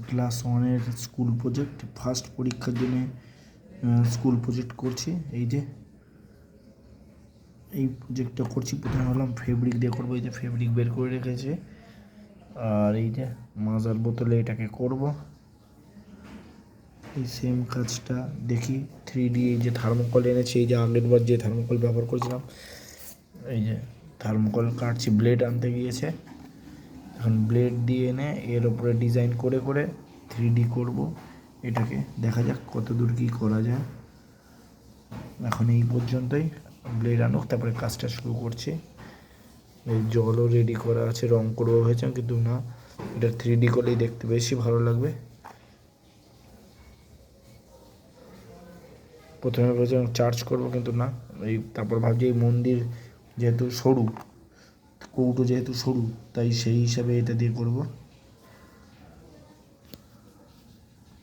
Class 1-এর school project, first পরীক্ষার জন্য school project করছি। এই যে এই প্রজেক্টটা করছি, প্রথমে ভাবলাম ফেব্রিক দিয়ে করবো, এই যে ফেব্রিক বের করে রেখেছে। আর এই যে মাজার বোতলে এটাকে করব। এই সেম কাজটা দেখি 3D, এই যে থার্মোকল এনেছি, এই যে আগের বার যে থার্মোকল ব্যবহার করেছিলাম, এই যে থার্মোকল কাটছি, ব্লেড আনতে গিয়েছে। এখন ব্লেড দিয়ে এনে এর ওপরে ডিজাইন করে করে 3D করব। এটাকে দেখা যাক কত দূর কী করা যায়। এখন এই পর্যন্তই, ব্লেড আনুক তারপরে কাজটা শুরু করছি। এই জলও রেডি করা আছে, রং করবো হয়েছে, কিন্তু না, এটা 3D করলেই দেখতে বেশি ভালো লাগবে। প্রথমে ভেবেছিলাম চার্জ করবো, কিন্তু না, এই তারপর ভাবছি এই মন্দির যেহেতু সরু, কৌটো যেহেতু সরু, তাই সেই হিসাবে এটা দিয়ে করবো।